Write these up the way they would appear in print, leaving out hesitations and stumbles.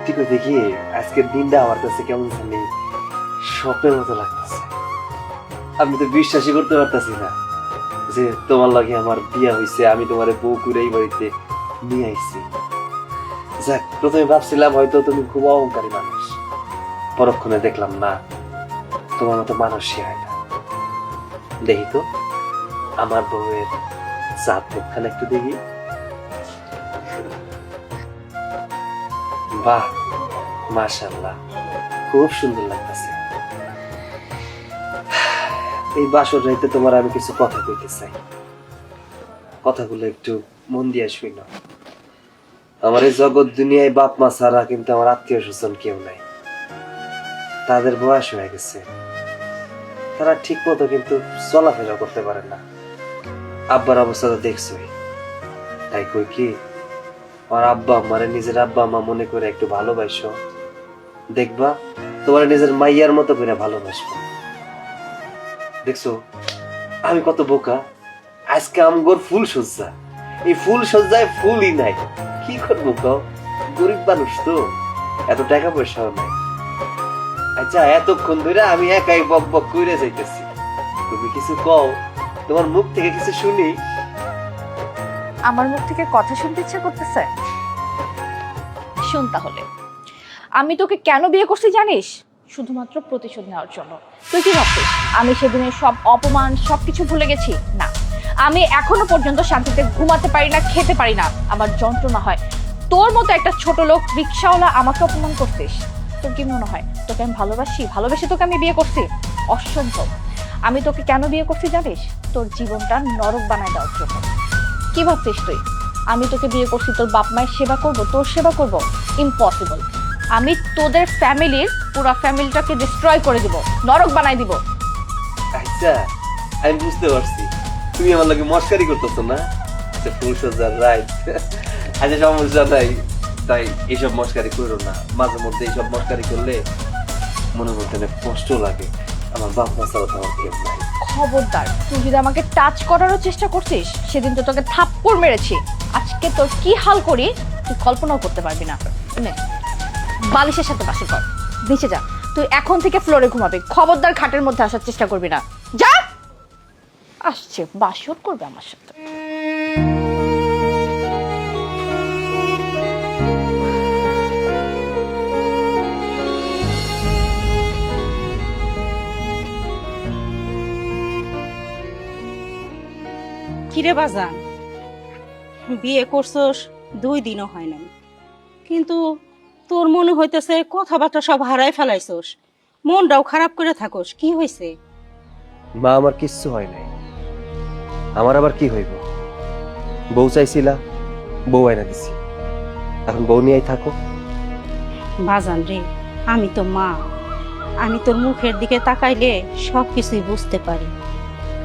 সত্যি করে দেখি আজকের দিনটা আমার কাছে কেমন জানি স্বপ্নের মতো লাগতেছে। আমি তো বিশ্বাসই করতে পারতাছি না যে তোমার লাগে আমার বিয়া হয়েছে, আমি তোমার বউ করে এই বাড়িতে নিয়ে আইছি। যাক, প্রথমে ভাবছিলাম হয়তো তুমি খুব অহংকারী মানুষ, পরক্ষণে দেখলাম না, তোমার মতো মানুষই হয় না। দেখি তো আমার বউয়ের চাপ মুখখানে একটু দেখি। বাহ, মাশাআল্লাহ, খুব সুন্দর লাগতেছে। এই বাসর রাইতে তোমার আমি কিছু কথা কইতে চাই, কথাগুলো একটু মন দিয়ে শুনো। আমার এই জগৎ দুনিয়ায় বাপ মা ছাড়া কিন্তু আমার আত্মীয় স্বজন কেউ নাই। তাদের বয়স হয়ে গেছে, তারা ঠিক মতো কিন্তু চলাফেরা করতে পারে না। আব্বার অবস্থা তো দেখছোই, তাই কই কি আমার আব্বা আমারে নিজের আব্বা মা মনে করে একটু ভালোবাসো, দেখবা তোমার নিজের মাইয়ার মতো করে ভালোবাসবো। দেখছো আমি কত বোকা, আজকে আমগোর ফুল সজ্জা, এই ফুল সজ্জায় ফুলই নাই, কি করবো কও, গরিব মানুষ তো, এত টাকা পয়সাও নাই। আচ্ছা, এতক্ষণ ধরে আমি একাই বক বক করে যাইতেছি, তুমি কিছু কও, তোমার মুখ থেকে কিছু শুনি। আমার মুখ থেকে কথা শুনতে ইচ্ছা করতেছে? শুন তাহলে, আমি তোকে কেন বিয়ে করছি জানিস? শুধুমাত্র প্রতিশোধ নেওয়ার জন্য। তুই কি ভাবছিস আমি সেদিনের সব অপমান সবকিছু ভুলে গেছি? না, আমি এখনো পর্যন্ত শান্তিতে ঘুমাতে পারি না, খেতে পারি না, আমার যন্ত্রণা হয়। তোর মতো একটা ছোট লোক রিক্সাওয়ালা আমাকে অপমান করছিস। তোর কি মনে হয় তোকে আমি ভালোবাসি, ভালোবেসে তোকে আমি বিয়ে করছি? অসম্ভব। আমি তোকে কেন বিয়ে করছি জানিস? তোর জীবনটা নরক বানায় দেওয়ার জন্য। কি ভাবছিস তুই আমি তোকে বিয়ে করছি তোর বাপ মায়ের সেবা করব, তোর সেবা করব? ইম্পসিবল। আমি তোদের ফ্যামিলির পুরো ফ্যামিলিটাকে ডিস্ট্রয় করে দিব, নরক বানাই দিব। আচ্ছা, আমি বুঝতে পারছি তুমি আমার লাগে মস্কারি করতেছো না। আচ্ছা, ফুল সজ্জার রাইট, আচ্ছা সমস্যা নাই, তাই এইসব মস্কারি করো না। মাঝে মধ্যে এইসব মস্কারি করলে মনে মধ্যে অনেক কষ্ট লাগে। আমার বাপ মা ছাড়া তো আমার কেউ নাই। খবরদার, তুই যদি আমাকে টাচ করারও চেষ্টা করছিস, সেদিন তো তোকে থাপ্পড় মেরেছি। আজকে তোর কি হাল করি তুই কল্পনাও করতে পারবি না। নে, বালিশের সাথে বাসর কর, নিচে যা। তুই এখন থেকে ফ্লোরে ঘুমাবি, খবরদার খাটের মধ্যে আসার চেষ্টা করবি না। যা। আসছে বাসর করবে আমার সাথে। কিরে বাজান, বিয়ে করছস 2 দিনও হয় নাই, কিন্তু তোর মনে হইতেছে কথাবার্তা সব হারাই ফেলাইছস, মনটাও খারাপ করে থাকস, কি হয়েছে? মা, আমার কিচ্ছু হয় নাই। আমার আবার কি হইব? বউ চাইছিলা, বউ আইনা দিছি, এখন বউ নিয়েই থাকো। বাজান রে, আমি তো মা, আমি তোর মুখের দিকে তাকাইলে সব কিছুই বুঝতে পারি।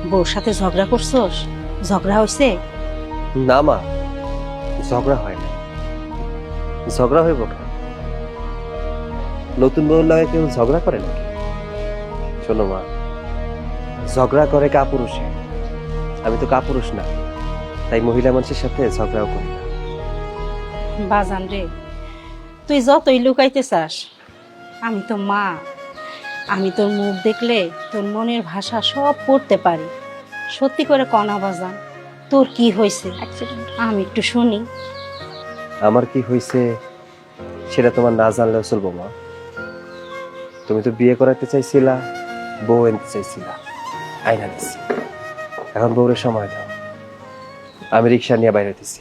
বউর সাথে ঝগড়া করছস? ঝগড়া হয়েছে? না মা, ঝগড়া হয় না। ঝগড়া হইব কেন? নতুন বউর লাগে কেউ ঝগড়া করে নাকি? শোনো মা, ঝগড়া করে কাপুরুষে, আমি তো কাপুরুষ না, তাই মহিলা মানুষের সাথে ঝগড়াও করি না। বাজান রে, তুই যতই লুকাইতে চাস, আমি তো মা, আমি তোর মুখ দেখলে তোর মনের ভাষা সব পড়তে পারি। সত্যি করে কনা বাজান, তোর কি হয়েছে? আমি একটু শুনি। আমার কি হয়েছে সেটা তোমার না জানলেও চলবো মা। তুমি তো বিয়ে করাতে চাইছিলা, বউ আনতে চাইছিলা, আইনা দিছি। এখন বউরের সময় দাও, আমি রিক্সা নিয়ে বাইরে দিছি।